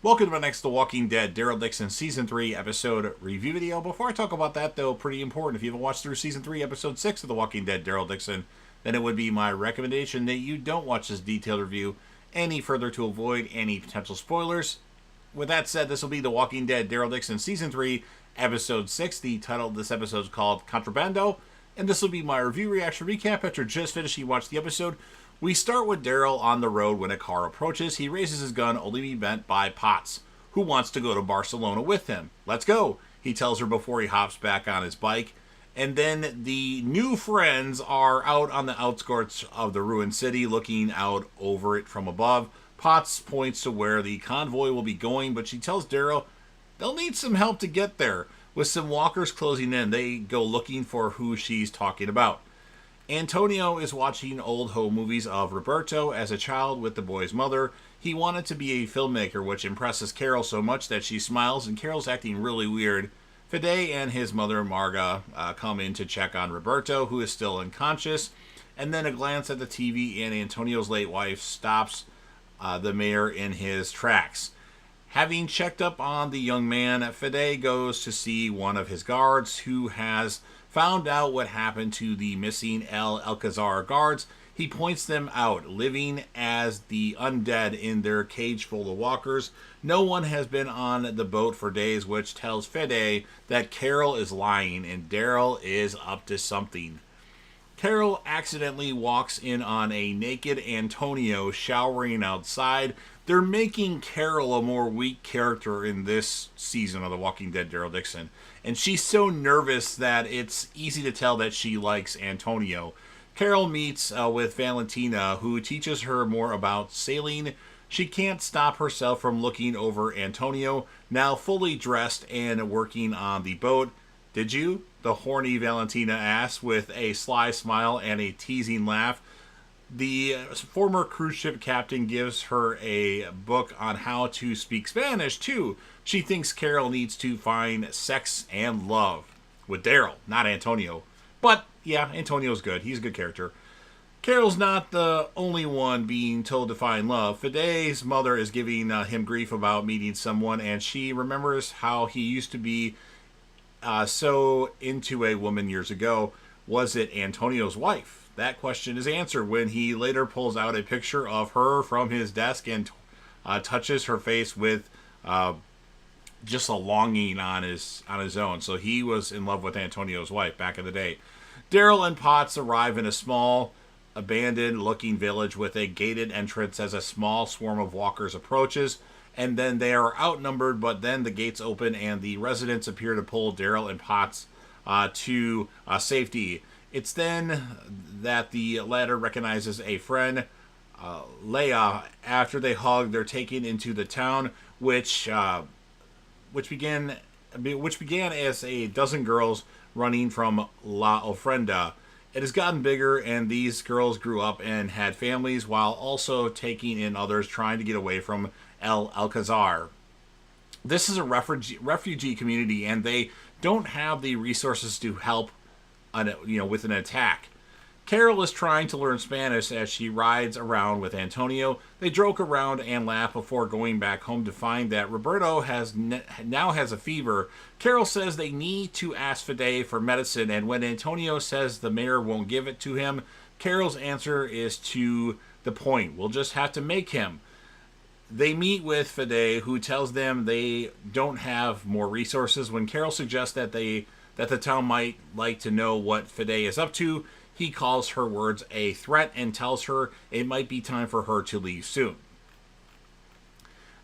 Welcome to my next The Walking Dead Daryl Dixon Season 3 episode review video. Before I talk about that, though, pretty important, if you haven't watched through Season 3 Episode 6 of The Walking Dead Daryl Dixon, then it would be my recommendation that you don't watch this detailed review any further to avoid any potential spoilers. With that said, this will be The Walking Dead Daryl Dixon Season 3 Episode 6. The title of this episode is called Controbando, and this will be my review reaction recap after just finishing watching the episode. We start with Daryl on the road when a car approaches. He raises his gun, only to be met by Potts, who wants to go to Barcelona with him. Let's go, he tells her before he hops back on his bike. And then the new friends are out on the outskirts of the ruined city, looking out over it from above. Potts points to where the convoy will be going, but she tells Daryl they'll need some help to get there. With some walkers closing in, they go looking for who she's talking about. Antonio is watching old home movies of Roberto as a child with the boy's mother. He wanted to be a filmmaker, which impresses Carol so much that she smiles, and Carol's acting really weird. Fede and his mother, Marga, come in to check on Roberto, who is still unconscious. And then a glance at the TV and Antonio's late wife stops the mayor in his tracks. Having checked up on the young man, Fede goes to see one of his guards who has found out what happened to the missing El Alcazar guards. He points them out, living as the undead in their cage full of walkers. No one has been on the boat for days, which tells Fede that Carol is lying and Daryl is up to something. Carol accidentally walks in on a naked Antonio showering outside. They're making Carol a more weak character in this season of The Walking Dead Daryl Dixon. And she's so nervous that it's easy to tell that she likes Antonio. Carol meets with Valentina, who teaches her more about sailing. She can't stop herself from looking over Antonio, now fully dressed and working on the boat. Did you? The horny Valentina asks with a sly smile and a teasing laugh. The former cruise ship captain gives her a book on how to speak Spanish, too. She thinks Carol needs to find sex and love with Daryl, not Antonio. But, yeah, Antonio's good. He's a good character. Carol's not the only one being told to find love. Fede's mother is giving him grief about meeting someone, and she remembers how he used to be so into a woman years ago. Was it Antonio's wife? That question is answered when he later pulls out a picture of her from his desk and touches her face with just a longing on his own. So he was in love with Antonio's wife back in the day. Daryl and Potts arrive in a small, abandoned-looking village with a gated entrance as a small swarm of walkers approaches. And then they are outnumbered, but then the gates open and the residents appear to pull Daryl and Potts to safety. It's then that the latter recognizes a friend, Leia. After they hug, they're taken into the town, which began as a dozen girls running from La Ofrenda. It has gotten bigger, and these girls grew up and had families, while also taking in others trying to get away from El Alcazar. This is a refugee community, and they don't have the resources to help with an attack. Carol is trying to learn Spanish as she rides around with Antonio. They joke around and laugh before going back home to find that Roberto now has a fever. Carol says they need to ask Fede for medicine, and when Antonio says the mayor won't give it to him, Carol's answer is to the point. We'll just have to make him. They meet with Fede, who tells them they don't have more resources. When Carol suggests that the town might like to know what Fede is up to, he calls her words a threat and tells her it might be time for her to leave soon.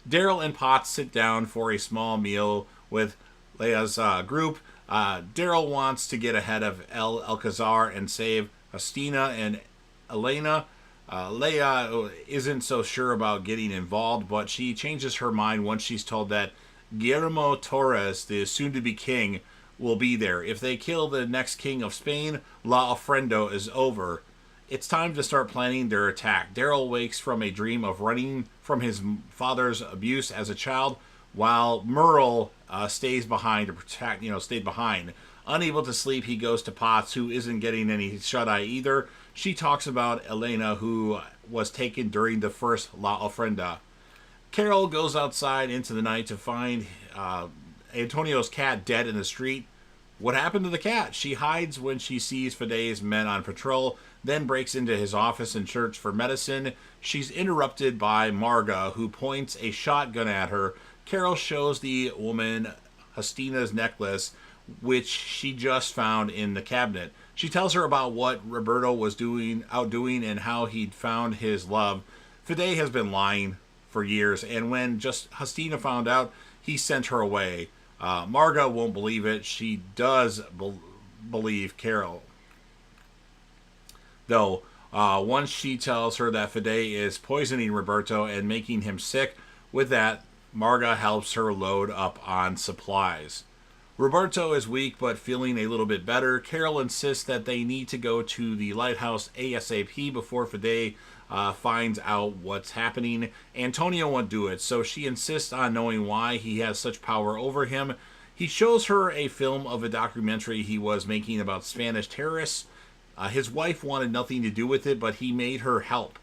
Daryl and Potts sit down for a small meal with Leia's group. Daryl wants to get ahead of El Alcazar and save Justina and Elena. Leia isn't so sure about getting involved, but she changes her mind once she's told that Guillermo Torres, the soon-to-be king, will be there. If they kill the next king of Spain, La Ofrenda is over. It's time to start planning their attack. Daryl wakes from a dream of running from his father's abuse as a child, while Merle stays behind to protect, stayed behind. Unable to sleep, he goes to Potts, who isn't getting any shut-eye either. She talks about Elena, who was taken during the first La Ofrenda. Carol goes outside into the night to find Antonio's cat dead in the street. What happened to the cat? She hides when she sees Fide's men on patrol, then breaks into his office in search for medicine. She's interrupted by Marga, who points a shotgun at her. Carol shows the woman Hastina's necklace, which she just found in the cabinet. She tells her about what Roberto was outdoing and how he'd found his love. Fide has been lying for years, and when just Hastina found out, he sent her away. Marga won't believe it. She does believe Carol, though. Once she tells her that Fide is poisoning Roberto and making him sick, with that, Marga helps her load up on supplies. Roberto is weak but feeling a little bit better. Carol insists that they need to go to the lighthouse ASAP before Fide finds out what's happening. Antonio won't do it, so she insists on knowing why he has such power over him. He shows her a film of a documentary he was making about Spanish terrorists. His wife wanted nothing to do with it, but he made her help.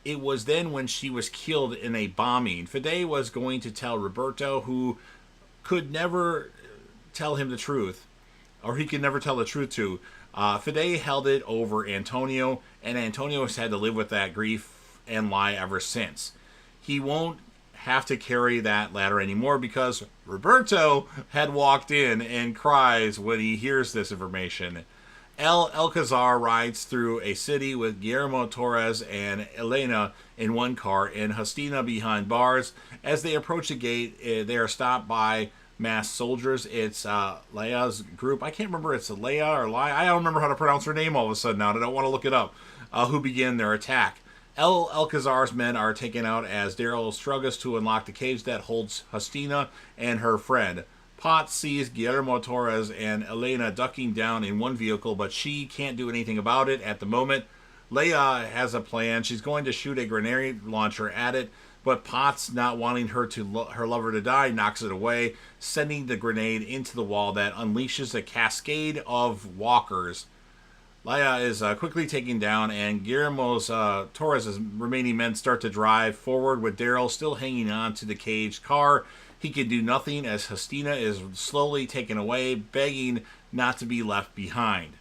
It was then when she was killed in a bombing. Fide was going to tell Roberto, who could never tell him the truth, or he could never tell the truth to. Fide held it over Antonio, and Antonio has had to live with that grief and lie ever since. He won't have to carry that ladder anymore because Roberto had walked in and cries when he hears this information. El Alcazar rides through a city with Guillermo Torres and Elena in one car and Hastina behind bars. As they approach the gate, they are stopped by masked soldiers. It's Leia's group. I can't remember it's Leia or Lai. I don't remember how to pronounce her name all of a sudden now, and I don't want to look it up. Who begin their attack. El Alcazar's men are taken out as Daryl struggles to unlock the cage that holds Hastina and her friend. Potts sees Guillermo Torres and Elena ducking down in one vehicle, but she can't do anything about it at the moment. Leia has a plan. She's going to shoot a grenade launcher at it, but Potts, not wanting her lover to die, knocks it away, sending the grenade into the wall that unleashes a cascade of walkers. Leia is quickly taken down, and Guillermo's Torres' remaining men start to drive forward with Daryl still hanging on to the caged car. He can do nothing as Hastina is slowly taken away, begging not to be left behind.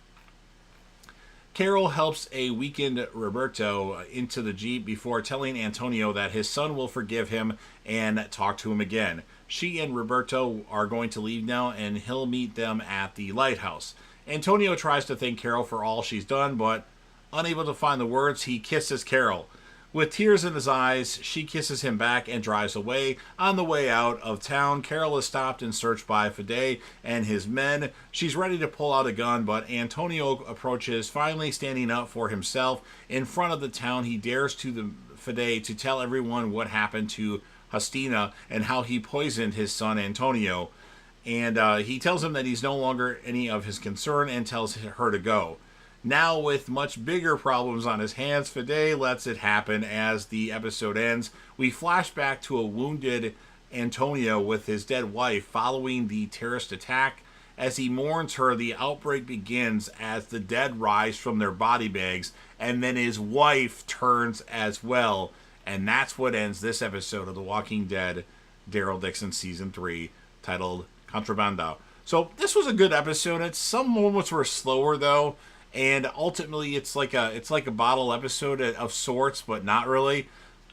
Carol helps a weakened Roberto into the Jeep before telling Antonio that his son will forgive him and talk to him again. She and Roberto are going to leave now, and he'll meet them at the lighthouse. Antonio tries to thank Carol for all she's done, but unable to find the words, he kisses Carol. With tears in his eyes, she kisses him back and drives away. On the way out of town, Carol is stopped and searched by Fide and his men. She's ready to pull out a gun, but Antonio approaches, finally standing up for himself. In front of the town, he dares to Fide to tell everyone what happened to Hastina and how he poisoned his son Antonio. And he tells him that he's no longer any of his concern and tells her to go. Now, with much bigger problems on his hands, Fide lets it happen. As the episode ends, we flash back to a wounded Antonio with his dead wife following the terrorist attack. As he mourns her, the outbreak begins as the dead rise from their body bags, and then his wife turns as well. And that's what ends this episode of The Walking Dead, Daryl Dixon Season 3, titled Controbando. So this was a good episode. Some moments were slower, though. And ultimately, it's like a bottle episode of sorts, but not really.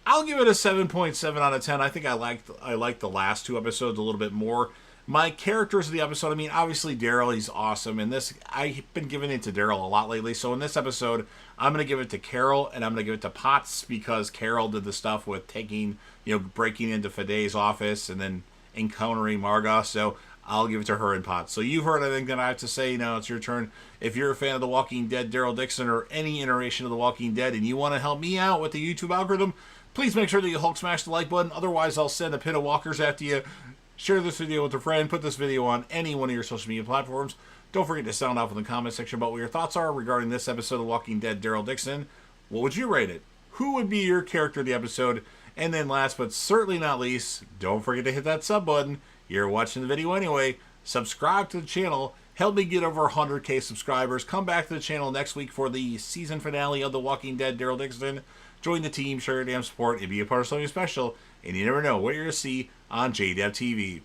I'll give it a 7.7 out of 10. I think I liked the last two episodes a little bit more. My characters of the episode, I mean, obviously Daryl, he's awesome. And this, I've been giving it to Daryl a lot lately. So in this episode, I'm going to give it to Carol, and I'm going to give it to Potts because Carol did the stuff with breaking into Fide's office and then encountering Marga. So I'll give it to her and Potts. So you've heard everything that I have to say. Now it's your turn. If you're a fan of The Walking Dead, Daryl Dixon, or any iteration of The Walking Dead, and you want to help me out with the YouTube algorithm, please make sure that you Hulk smash the like button. Otherwise, I'll send a pit of walkers after you. Share this video with a friend. Put this video on any one of your social media platforms. Don't forget to sound off in the comment section about what your thoughts are regarding this episode of The Walking Dead, Daryl Dixon. What would you rate it? Who would be your character of the episode? And then last but certainly not least, don't forget to hit that sub button. You're watching the video anyway. Subscribe to the channel help me get over 100K subscribers. Come back to the channel next week for the season finale of The Walking Dead, Daryl Dixon. Join the team, share your damn support, and be a part of something special. And you never know what you're going to see on JDev TV.